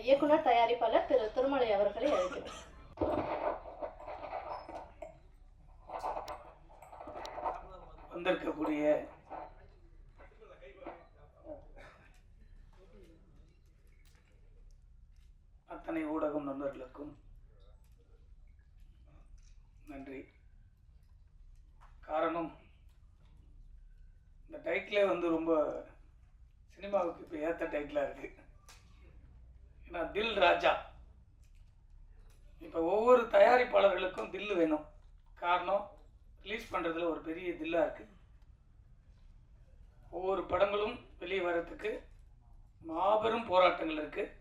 இயக்குனர் தயாரிப்பாளர் திரு திருமலை அவர்களை அழைக்கிறேன். வந்திருக்கக்கூடிய அத்தனை ஊடகம் நண்பர்களுக்கும் நன்றி. காரணம், இந்த டைட்டிலே ரொம்ப சினிமாவுக்கு இப்போ ஏற்ற டைட்டிலாக இருக்கு. ஏன்னா தில் ராஜா. இப்போ ஒவ்வொரு தயாரிப்பாளர்களுக்கும் தில்லு வேணும். காரணம், ரிலீஸ் பண்ணுறதுல ஒரு பெரிய தில்லாக இருக்குது. ஒவ்வொரு படங்களும் வெளியே வர்றதுக்கு மாபெரும் போராட்டங்கள் இருக்குது.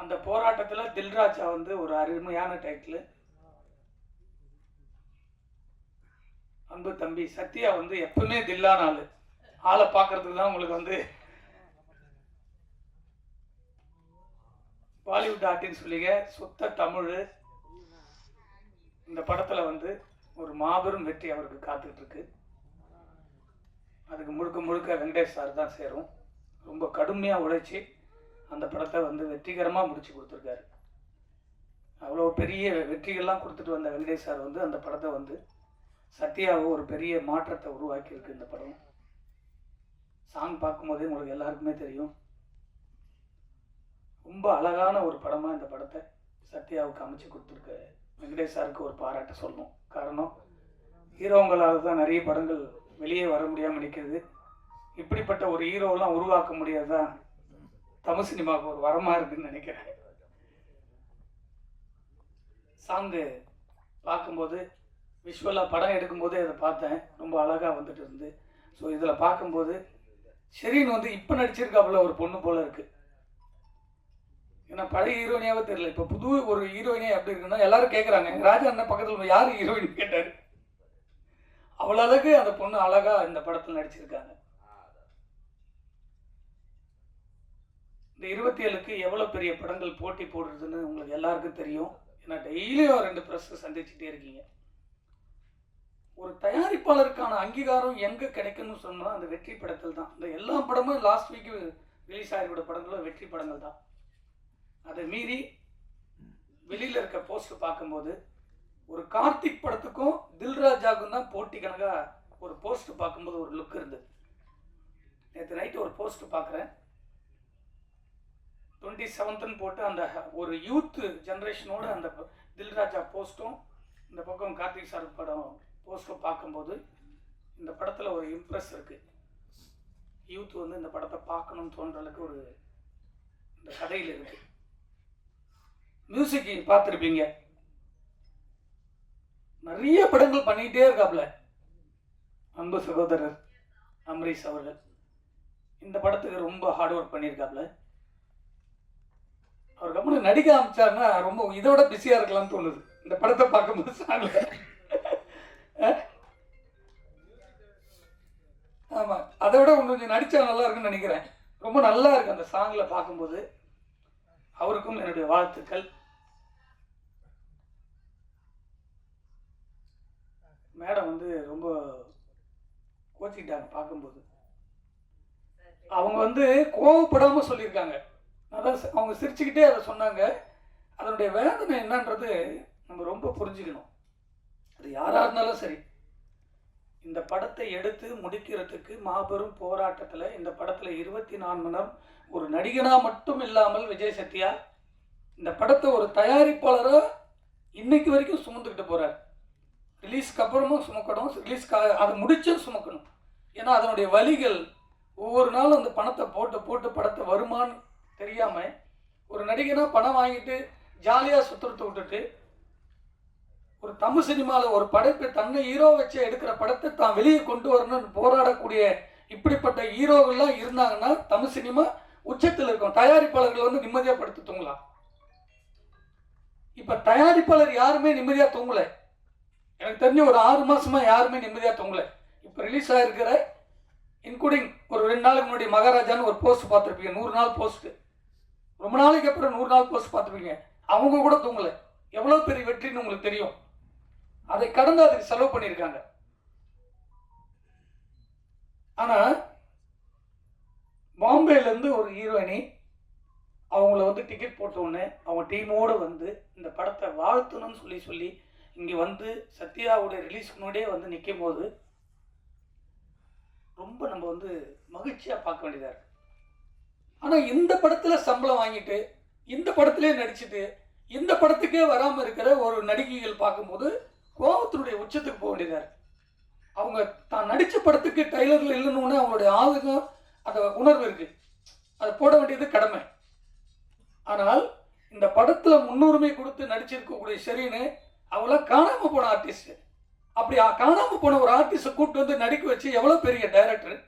அந்த போராட்டத்தில் தில்ராஜா ஒரு அருமையான டைட்டில். அன்பு தம்பி சத்யா எப்பவுமே தில்லான ஆளு. ஆளை பார்க்கறதுக்கு தான் உங்களுக்கு பாலிவுட் ஆர்டின்னு சொல்லிங்க. சுத்த தமிழ். இந்த படத்தில் ஒரு மாபெரும் வெற்றி அவருக்கு காத்துக்கிட்டு இருக்கு. அதுக்கு முழுக்க முழுக்க வெங்கடேஷ் சார் தான் சேரும். ரொம்ப கடுமையாக உழைச்சி அந்த படத்தை வெற்றிகரமாக முடிச்சு கொடுத்துருக்காரு. அவ்வளோ பெரிய வெற்றிகள்லாம் கொடுத்துட்டு வந்த வெங்கடேஷ் சார் அந்த படத்தை சத்யாவை ஒரு பெரிய மாற்றத்தை உருவாக்கியிருக்கு. இந்த படம் சாங் பார்க்கும்போதே உங்களுக்கு எல்லாருக்குமே தெரியும். ரொம்ப அழகான ஒரு படமாக இந்த படத்தை சத்யாவுக்கு அமைச்சு கொடுத்துருக்க வெங்கடேஷ் சாருக்கு ஒரு பாராட்ட சொல்லணும். காரணம், ஹீரோங்களால் தான் நிறைய படங்கள் வெளியே வர முடியாமல் நிற்கிறது. இப்படிப்பட்ட ஒரு ஹீரோவெலாம் உருவாக்க முடியாதான் தமிழ் சினிமாவுக்கு ஒரு வரமாக இருக்குதுன்னு நினைக்கிறேன். சாங்கு பார்க்கும்போது விஷுவலாக படம் எடுக்கும்போது அதை பார்த்தேன். ரொம்ப அழகாக வந்துட்டு இருந்து. ஸோ இதில் பார்க்கும்போது ஷெரீன் இப்போ நடிச்சிருக்காப்புல ஒரு பொண்ணு போல் இருக்குது. ஏன்னா பழைய ஹீரோயினியாவே தெரியல. இப்போ புது ஒரு ஹீரோயினே எப்படி இருக்குன்னா எல்லாரும் கேட்குறாங்க, ராஜா அண்ணன் பக்கத்தில் யார் ஹீரோயின் கேட்டார். அவ்வளோ அழகு அந்த பொண்ணு அழகாக இந்த படத்தில் நடிச்சிருக்காங்க. இந்த 27க்கு எவ்வளோ பெரிய படங்கள் போட்டி போடுறதுன்னு உங்களுக்கு எல்லாருக்கும் தெரியும். ஏன்னா டெய்லியும் 2 ப்ரெஸ் சந்திச்சுட்டே இருக்கீங்க. ஒரு தயாரிப்பாளருக்கான அங்கீகாரம் எங்கே கிடைக்குன்னு சொன்னால் அந்த வெற்றி படத்தில் தான். இந்த எல்லா படமும் லாஸ்ட் வீக் ரிலீஸ் ஆகிற படங்களும் வெற்றி படங்கள் தான். அதை மீறி வெளியில் இருக்க போஸ்ட் பார்க்கும்போது ஒரு கார்த்திக் படத்துக்கும் தில்ராஜாவுக்கும் தான் போட்டி கணக்காக ஒரு போஸ்ட் பார்க்கும்போது ஒரு லுக் இருந்தது. நேற்று நைட்டு ஒரு போஸ்ட் பார்க்குறேன். 27ன்னு போட்டு அந்த ஒரு யூத் ஜென்ரேஷனோட அந்த தில்ராஜா போஸ்ட்டும் இந்த பக்கம் கார்த்திக் சார் படம் போஸ்ட்டும் பார்க்கும்போது இந்த படத்தில் ஒரு இம்ப்ரெஸ் இருக்குது. யூத் இந்த படத்தை பார்க்கணும்னு தோன்ற அளவுக்கு ஒரு இந்த கதையில் இருக்குது. மியூசிக் பார்த்துருப்பீங்க. நிறைய படங்கள் பண்ணிக்கிட்டே இருக்காப்புல அன்பு சகோதரர் அமரீஷ் அவர்கள். இந்த படத்துக்கு ரொம்ப ஹார்ட் ஒர்க் பண்ணியிருக்காப்புல. அவருக்கு அப்புறம் நடிக்க ஆரம்பிச்சாருன்னா ரொம்ப இதோட பிஸியாக இருக்கலாம்னு தோணுது இந்த படத்தை பார்க்கும்போது. சாங்ல ஆமாம், அதை விட கொஞ்சம் நடித்தா நல்லா இருக்குன்னு நினைக்கிறேன். ரொம்ப நல்லா இருக்கு அந்த சாங்கில் பார்க்கும்போது. அவருக்கும் என்னுடைய வாழ்த்துக்கள். மேடம் ரொம்ப கோச்சிக்கிட்டாங்க பார்க்கும்போது. அவங்க கோவப்படாமல் சொல்லியிருக்காங்க. அதான் அவங்க சிரிச்சுக்கிட்டே அதை சொன்னாங்க. அதனுடைய வேதனை என்னன்றது நம்ம ரொம்ப புரிஞ்சுக்கணும். அது யாராக இருந்தாலும் சரி. இந்த படத்தை எடுத்து முடிக்கிறதுக்கு மாபெரும் போராட்டத்தில் இந்த படத்தில் 24 மணி நேரம் ஒரு நடிகனாக மட்டும் இல்லாமல் விஜய் சத்யா இந்த படத்தை ஒரு தயாரிப்பாளராக இன்னைக்கு வரைக்கும் சுமந்துக்கிட்டு போகிறார். ரிலீஸ்க்கு அப்புறமும் சுமக்கணும், அதை முடிச்சும் சுமக்கணும். ஏன்னா அதனுடைய வலிகள் ஒவ்வொரு நாளும் அந்த பணத்தை போட்டு படத்தை வருமானு தெரியாமல் ஒரு நடிகனாக பணம் வாங்கிட்டு ஜாலியாக சுற்றுறத விட்டுட்டு ஒரு தமிழ் சினிமாவில் ஒரு படைப்பை தன்னை ஹீரோ வச்சு எடுக்கிற படத்தை தான் வெளியே கொண்டு வரணும்னு போராடக்கூடிய இப்படிப்பட்ட ஹீரோகள்லாம் இருந்தாங்கன்னா தமிழ் சினிமா உச்சத்தில் இருக்கும். தயாரிப்பாளர்கள் நிம்மதியாக படுத்து தூங்கலாம். இப்போ தயாரிப்பாளர் யாருமே நிம்மதியாக தூங்கலை. எனக்கு தெரிஞ்ச ஒரு 6 மாதமாக யாருமே நிம்மதியாக தூங்கலை. இப்போ ரிலீஸ் ஆகிருக்கிற இன்க்ளூடிங் ஒரு 2 நாளுக்கு முன்னாடி மகாராஜான்னு ஒரு போஸ்ட் பார்த்துருப்பீங்க. 100 நாள் போஸ்ட்டு. ரொம்ப நாளைக்கு அப்புறம் 100 நாள் போஸ்ட் பார்த்துருப்பீங்க. அவங்க கூட தூங்கலை. எவ்வளோ பெரிய வெற்றின்னு உங்களுக்கு தெரியும். அதை கடந்து அதுக்கு செலவு பண்ணியிருக்காங்க. ஆனால் பாம்பேலேருந்து ஒரு ஹீரோயினி வந்து டிக்கெட் போட்டோடனே அவங்க டீமோடு வந்து இந்த படத்தை வாழ்த்தணும்னு சொல்லி இங்கே வந்து சத்யாவுடைய ரிலீஸ்க்கு முன்னாடியே வந்து நிற்கும் போது ரொம்ப நம்ம வந்து மகிழ்ச்சியாக பார்க்க வேண்டியதாக இருக்குது. ஆனால் இந்த படத்தில் சம்பளம் வாங்கிட்டு இந்த படத்திலே நடிச்சுட்டு இந்த படத்துக்கே வராமல் இருக்கிற ஒரு நடிகைகள் பார்க்கும்போது கோபத்தினுடைய உச்சத்துக்கு போக வேண்டியதாக இருக்குது. அவங்க தான் நடித்த படத்துக்கு டைலரில் இல்லைன்னு அவங்களுடைய ஆதங்கம் அந்த உணர்வு இருக்குது, அதை போட வேண்டியது கடமை. ஆனால் இந்த படத்தில் முன்னுரிமை கொடுத்து நடிச்சிருக்கக்கூடிய ஷெரீனு அவளாம் காணாமல் போன ஆர்டிஸ்ட். அப்படி காணாமல் போன ஒரு ஆர்டிஸ்ட்டை கூப்பிட்டு வந்து நடிக்க வச்சு எவ்வளோ பெரிய டைரக்டர்.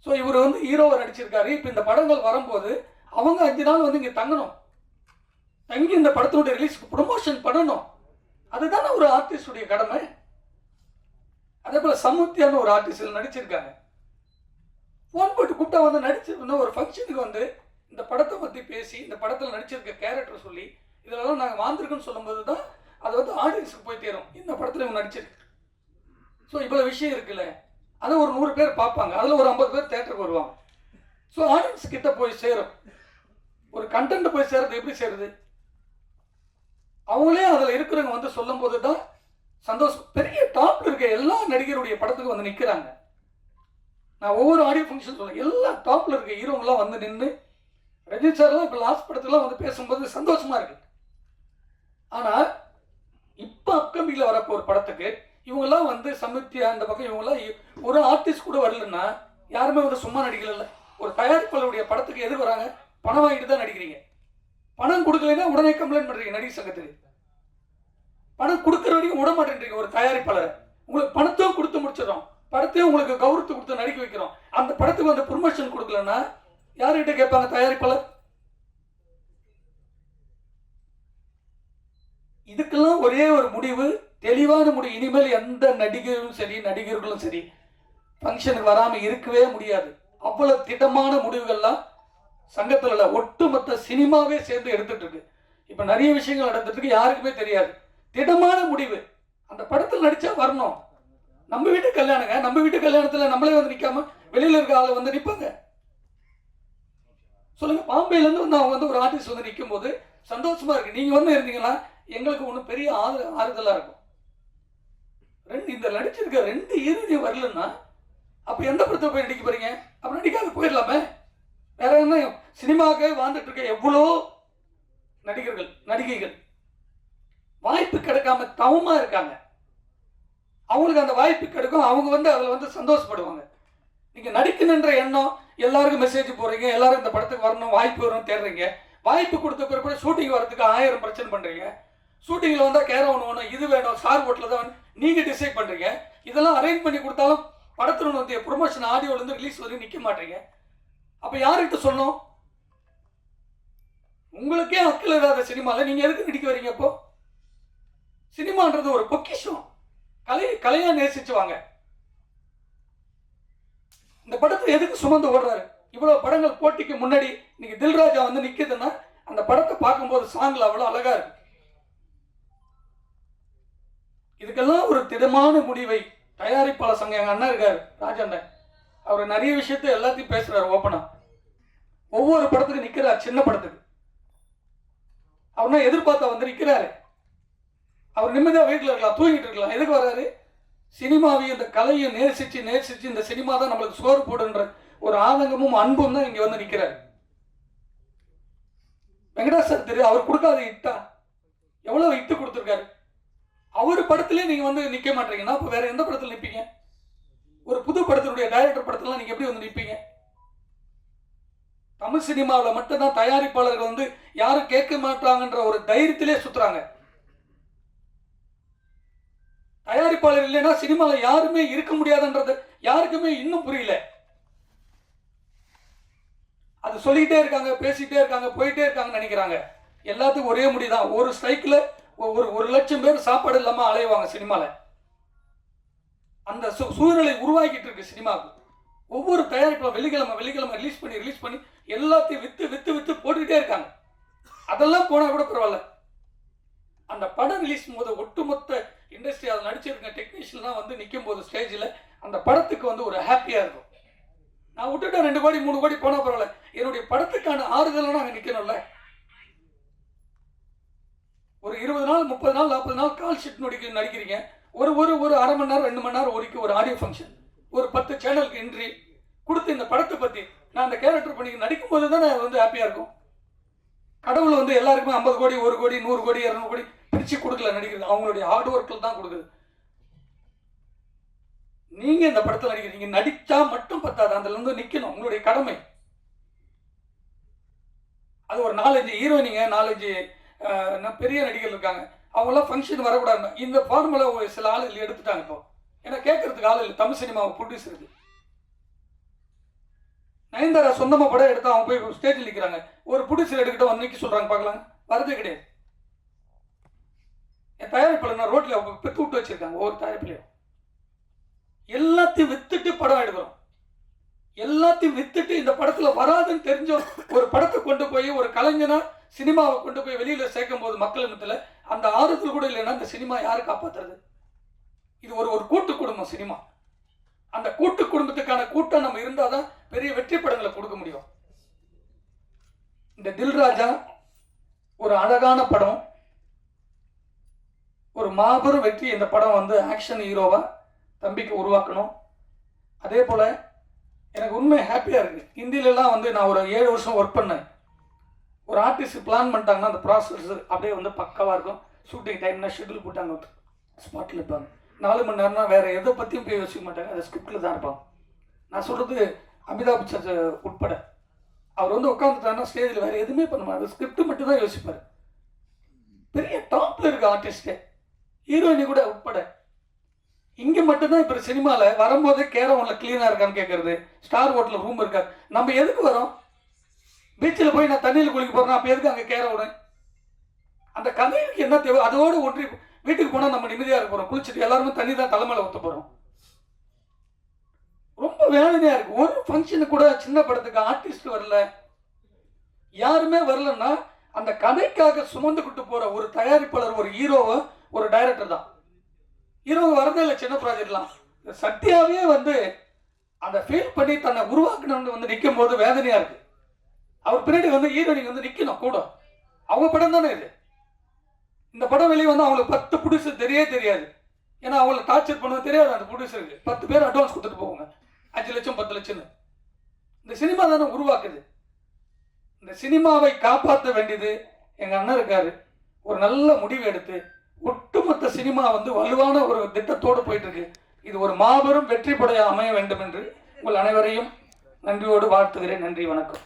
ஸோ இவர் வந்து ஹீரோவை நடிச்சிருக்காரு. இப்போ இந்த படங்கள் வரும்போது அவங்க 5 நாள் வந்து இங்கே தங்கணும், தங்கி இந்த படத்தினுடைய ரிலீஸ்க்கு ப்ரொமோஷன் பண்ணணும். அதுதானே ஒரு ஆர்டிஸ்டுடைய கடமை. அதே போல் சமுத்தியான ஒரு ஆர்டிஸ்டில் நடிச்சிருக்காங்க. ஃபோன் போட்டு கூப்பிட்டா வந்து நடிச்சிருக்கணும். ஒரு ஃபங்க்ஷனுக்கு வந்து இந்த படத்தை பற்றி பேசி இந்த படத்தில் நடிச்சிருக்க கேரக்டர் சொல்லி இதெல்லாம் நாங்கள் வாழ்ந்துருக்கோன்னு சொல்லும்போது தான் அது வந்து ஆடியன்ஸுக்கு போய் தேரும், இந்த படத்தில் இவங்க நடிச்சிருக்கு. ஸோ இவ்வளோ விஷயம் இருக்குல்ல, அதை ஒரு 100 பேர் பார்ப்பாங்க, அதில் ஒரு 50 பேர் தேட்டருக்கு வருவாங்க. ஸோ ஆடியன்ஸ் கிட்ட போய் சேரும். ஒரு கண்டென்ட் போய் சேருது எப்படி சேருது? அவங்களே அதில் இருக்கிறவங்க வந்து சொல்லும் போது தான் சந்தோஷம். பெரிய டாப்ல இருக்க எல்லா நடிகருடைய படத்துக்கு வந்து நிற்கிறாங்க. நான் ஒவ்வொரு ஆடியோ ஃபங்க்ஷன் சொல்லுவேன், எல்லா டாப்ல இருக்க ஹீரோங்களாம் வந்து நின்று ரஜினி சார்லாம் இப்போ லாஸ்ட் படத்துலாம் வந்து பேசும்போது சந்தோஷமா இருக்கு. ஆனால் இப்போ அப்கமிங்கில் வரப்போ ஒரு படத்துக்கு இவங்கெல்லாம் வந்து சமுத்தியா இந்த பக்கம் இவங்கெல்லாம் ஒரு ஆர்டிஸ்ட் கூட வரலன்னா யாருமே வந்து சும்மா நடிக்கல. ஒரு தயாரிப்பாளருடைய படத்துக்கு எது வராங்க? பணம் வாங்கிட்டு தான் நடிக்கிறீங்க. பணம் கொடுக்கலைன்னா உடனே கம்ப்ளைண்ட் பண்ணுறீங்க நடிகர் சங்கத்துக்கு. பணம் கொடுக்குற வரைக்கும் விட மாட்டேன்றீங்க ஒரு தயாரிப்பாளரை. உங்களுக்கு பணத்தையும் கொடுத்து முடிச்சிடறோம், படத்தையும் உங்களுக்கு கௌரவத்தை கொடுத்து நடிக்க வைக்கிறோம். அந்த படத்துக்கு வந்து ப்ரொமோஷன் கொடுக்கலன்னா யார்கிட்ட கேட்பாங்க தயாரிப்பாளர்? இதுக்கெல்லாம் ஒரே ஒரு முடிவு, தெளிவான முடிவு. இனிமேல் எந்த நடிகரும் சரி நடிகர்களும் சரி ஃபங்க்ஷனுக்கு வராமல் இருக்கவே முடியாது. அவ்வளவு திட்டமான முடிவுகள்லாம் சங்கத்தில் ஒட்டுமொத்த சினிமாவே சேர்ந்து எடுத்துட்டு இருக்கு. இப்போ நிறைய விஷயங்கள் நடந்துட்டு இருக்கு, யாருக்குமே தெரியாது. திடமான முடிவு, அந்த படத்தில் நடிச்சா வரணும். நம்ம வீட்டு கல்யாணங்க, நம்ம வீட்டு கல்யாணத்தில் நம்மளே வந்து நிற்காம வெளியில் இருக்க ஆளை வந்து நிற்பாங்க. சொல்லுங்க, பாம்பேலேருந்து வந்து அவங்க வந்து ஒரு ஆர்டிஸ்ட் வந்து நிற்கும் போது சந்தோஷமா இருக்கு. நீங்க வந்து இருந்தீங்கன்னா எங்களுக்கு ஒன்றும் பெரிய ஆறுதலாக இருக்கும். இந்த நடிச்சிருக்க 2 ஹீரோயினும் வரலன்னா அப்போ எந்த படத்தை போய் நடிக்க போறீங்க? அப்போ நடிக்காத போயிடலாமே. வேற என்ன, சினிமாவுக்கு வாழ்ந்துட்டு இருக்க எவ்வளோ நடிகர்கள் நடிகைகள் வாய்ப்பு கிடைக்காம தவமா இருக்காங்க. அவங்களுக்கு அந்த வாய்ப்பு கிடைக்கும், அவங்க வந்து அதில் வந்து சந்தோஷப்படுவாங்க. நீங்க நடிக்கணுன்ற எண்ணம், எல்லாருக்கும் மெசேஜ் போடுறீங்க, எல்லாரும் இந்த படத்துக்கு வரணும், வாய்ப்பு வரும் தேடுறீங்க. வாய்ப்பு கொடுத்த பிறகு ஷூட்டிங் வரதுக்கு 1000 பிரச்சனை பண்றீங்க. ஷூட்டிங்கில் வந்தால் கேரவன் வேணும், இது வேணும், ஸ்டார் ஹோட்டலில் தான் நீங்கள் டிசைட் பண்ணுறீங்க. இதெல்லாம் அரேஞ்ச் பண்ணி கொடுத்தாலும் படத்தில் வந்து ப்ரொமோஷன் ஆடியோலேருந்து ரிலீஸ் வரைக்கும் நிற்க மாட்டீங்க. அப்போ யார்கிட்ட சொன்னோம்? உங்களுக்கே அக்கல் இல்லாத சினிமாவில் நீங்கள் எதுக்கு நடிக்க வரீங்க? அப்போ சினிமான்றது ஒரு பொக்கிஷம், கலையாக நேசிச்சு வாங்க. இந்த படத்தை எதுக்கு சுமந்து ஓடுறாரு? இவ்வளோ படங்கள் போட்டிக்கு முன்னாடி இன்னைக்கு தில்ராஜா வந்து நிற்குதுன்னா அந்த படத்தை பார்க்கும்போது சாங்கில் அவ்வளோ அழகா இருக்கு. இதுக்கெல்லாம் ஒரு திடமான முடிவை தயாரிப்பாளர் சங்கம், எங்கள் அண்ணன் இருக்காரு ராஜண்ணன், அவர் நிறைய விஷயத்த எல்லாத்தையும் பேசுறாரு ஓப்பனா. ஒவ்வொரு படத்துக்கு நிற்கிறார், சின்ன படத்துக்கு அவர்னா எதிர்பார்த்தா வந்து நிற்கிறாரு. அவர் நிம்மதியாக வீட்டில் இருக்கலாம், தூங்கிட்டு இருக்கலாம். எதுக்கு வர்றாரு? சினிமாவையும் இந்த கலையை நேசிச்சு இந்த சினிமா தான் நம்மளுக்கு சோறு போடுன்ற ஒரு ஆதங்கமும் அன்பும் தான் இங்கே வந்து நிற்கிறாரு. வெங்கடாஸ் சார் தெரியும், அவர் கொடுக்காத இட்டா எவ்வளோ இட்டு கொடுத்துருக்காரு. அவர் படத்திலே நீங்கள் வந்து நிற்க மாட்டீங்கன்னா அப்போ வேற எந்த படத்தில் நிற்பீங்க? ஒரு புது படத்தினுடைய டைரக்டர் படத்திலாம் நீங்கள் எப்படி வந்து நிற்பீங்க? தமிழ் சினிமாவில் மட்டும்தான் தயாரிப்பாளர்கள் வந்து யாரும் கேட்க மாட்டாங்கன்ற ஒரு தைரியத்திலே சுத்துறாங்க. தயாரிப்பாளர் இல்லைன்னா சினிமாவில் யாருமே இருக்க முடியாதுன்றது யாருக்குமே இன்னும் புரியல. அது சொல்லிக்கிட்டே இருக்காங்க, பேசிக்கிட்டே இருக்காங்க, போயிட்டே இருக்காங்கன்னு நினைக்கிறாங்க. எல்லாத்துக்கும் ஒரே முடிதான். ஒரு ஸ்ட்ரைக்கில் ஒரு லட்சம் பேர் சாப்பாடு இல்லாமல் அலைவாங்க சினிமாவில். அந்த சூழ்நிலை உருவாக்கிட்டு இருக்கு சினிமாவுக்கு. ஒவ்வொரு தயாரிப்பாளர் வெள்ளிக்கிழமை ரிலீஸ் பண்ணி எல்லாத்தையும் வித்து போட்டுக்கிட்டே இருக்காங்க. அதெல்லாம் போனால் கூட பரவாயில்ல. அந்த படம் ரிலீஸ் போது ஒட்டுமொத்த இண்டஸ்ட்ரி அதில் நடிச்சிருக்க டெக்னீஷியன்லாம் வந்து நிற்கும் போது ஸ்டேஜில் அந்த படத்துக்கு வந்து ஒரு ஹாப்பியாக இருக்கும். நான் விட்டுட்டேன் 2 கோடி 3 கோடி போனா பரவாயில்ல, என்னுடைய படத்துக்கான ஆறுதலாக நாங்கள் நிற்கணும்ல. ஒரு 20 நாள் 30 நாள் 40 நாள் கால் ஷீட் நடிக்கிறீங்க. ஒரு அரை மணி நேரம் 2 மணி நேரம் ஒரு ஆடியோ ஃபங்க்ஷன், ஒரு 10 சேனலுக்கு என்ட்ரி கொடுத்து இந்த படத்தை பற்றி நான் அந்த கேரக்டர் பண்ணி நடிக்கும் போது தான் வந்து ஹாப்பியாக இருக்கும். கடவுள் வந்து எல்லாருக்குமே 50 கோடி 1 கோடி 100 கோடி 200 கோடி பிரித்து கொடுக்கல நடிக்கிறது, அவங்களுடைய ஹார்ட் ஒர்க்கில் தான் கொடுக்குது. நீங்கள் இந்த படத்தில் நடிக்கிறீங்க, நடித்தா மட்டும் பத்தாது, அதில் வந்து நிற்கணும், உங்களுடைய கடமை. அது ஒரு 4-5 ஹீரோயினிங்க 4-5 பெரிய நடிகர்கள் இருக்காங்க, அவங்களாம் ஃபங்க்ஷன் வரக்கூடாது. இந்த ஃபார்முலா சில ஆளுகள் எடுத்துட்டாங்க. இப்போ ஏன்னா கேட்கறதுக்கு ஆள் இல்லை. தமிழ் சினிமாவை ப்ரொடியூசருக்கு நயன்தாரா சொந்தமாக படம் எடுத்து அவங்க போய் ஸ்டேஜில் நிற்கிறாங்க, ஒரு ப்ரொடியூசர் எடுக்கிட்ட வந்து நிற்க சொல்கிறாங்க, பார்க்கலாம், வரதே கிடையாது. என் தயாரிப்பாளர் நான் ரோட்டில் பெற்று விட்டு வச்சிருக்காங்க. ஒவ்வொரு தயாரிப்புலையும் எல்லாத்தையும் வித்துட்டு படம் எடுக்கிறோம். எல்லாத்தையும் வித்துட்டு இந்த படத்தில் வராதுன்னு தெரிஞ்ச ஒரு படத்தை கொண்டு போய் ஒரு கலைஞனா சினிமாவை கொண்டு போய் வெளியில் சேர்க்கும் போது மக்கள் மத்தியில் அந்த ஆறுதல் கூட இல்லைன்னா இந்த சினிமா யாரு காப்பாற்றுறது? இது ஒரு கூட்டு குடும்பம் சினிமா. அந்த கூட்டு குடும்பத்துக்கான கூட்டம் நம்ம இருந்தால் தான் பெரிய வெற்றி படங்களை கொடுக்க முடியும். இந்த தில்ராஜா ஒரு அழகான படம், ஒரு மாபெரும் வெற்றி. இந்த படம் வந்து ஆக்ஷன் ஹீரோவா தம்பிக்கு உருவாக்கணும். அதே போல் எனக்கு உண்மை ஹாப்பியாக இருக்குது. ஹிந்திலெலாம் வந்து நான் ஒரு 7 வருஷம் ஒர்க் பண்ணேன். ஒரு ஆர்டிஸ்ட் பிளான் பண்ணிட்டாங்கன்னா அந்த ப்ராசஸ் அப்படியே வந்து பக்காவாக இருக்கும். ஷூட்டிங் டைம்னா ஷெட்யூல் போட்டாங்க, ஸ்பாட்டில் இருப்பாங்க. 4 மணி நேரம்னா வேறு எதை பற்றியும் போய் யோசிக்க மாட்டாங்க, அது ஸ்கிரிப்டில் தான் இருப்பாங்க. நான் சொல்கிறது அமிதாப் பச்சன் உட்பட. அவர் வந்து உட்காந்துட்டாருன்னா ஸ்டேஜில் வேறு எதுவுமே பண்ண மாட்டார், ஸ்கிரிப்ட் மட்டும் தான் யோசிப்பார். பெரிய டாப்பில் இருக்க ஆர்டிஸ்ட்டு, ஹீரோயினி கூட உட்பட. இங்கே மட்டும்தான் இப்போ சினிமாவில் வரும்போதே கேரவனில் க்ளீனாக இருக்கான்னு கேட்குறது, ஸ்டார் ஹோட்டலில் ரூம் இருக்காது. நம்ம எதுக்கு வரோம்? பீச்சில் போய் நான் தண்ணியில் குளிக்க போகிறேன், அப்போ எதுக்கு அங்கே கேரவனு? அந்த கதைக்கு என்ன தேவை? அதோடு ஒன்றி வீட்டுக்கு போனால் நம்ம நிம்மதியாக இருக்க போகிறோம். குளிச்சுட்டு எல்லாருமே தண்ணி தான் தலைமையில் ஊற்ற போகிறோம். ரொம்ப வேதனையாக இருக்குது. ஒரு ஃபங்க்ஷனு கூட சின்ன படத்துக்கு ஆர்டிஸ்ட் வரல, யாருமே வரலன்னா அந்த கதைக்காக சுமந்துக்கிட்டு போகிற ஒரு தயாரிப்பாளர், ஒரு ஹீரோவை, ஒரு டைரக்டர் தான். ஹீரோவை வரதே இல்லை சின்ன ப்ராஜெக்ட்லாம். சத்யாவே வந்து அந்த ஃபீல் பண்ணி தன்னை உருவாக்கணும்னு வந்து நிற்கும் போது வேதனையாக இருக்குது. அவர் பின்னாடி வந்து ஹீரோயினிங் வந்து நிற்கணும் கூட. அவங்க படம் தானே இது. இந்த படம் வெளியே வந்து அவங்களுக்கு 10 ப்ரொடியூசர் தெரியாது. ஏன்னா அவங்களை டார்ச்சர் பண்ணது தெரியாது அந்த ப்ரொடியூசருக்கு. 10 பேர் அட்வான்ஸ் கொடுத்துட்டு போவாங்க, 5 லட்சம் 10 லட்சம்னு. இந்த சினிமா தானே உருவாக்குது. இந்த சினிமாவை காப்பாற்ற வேண்டியது எங்கள் அண்ணன் இருக்காரு. ஒரு நல்ல முடிவு எடுத்து ஒட்டுமொத்த சினிமா வந்து வலுவான ஒரு திட்டத்தோடு போயிட்டு இருக்கு. இது ஒரு மாபெரும் வெற்றி படையாக அமைய வேண்டும் என்று உங்கள் அனைவரையும் நன்றியோடு வாழ்த்துகிறேன். நன்றி, வணக்கம்.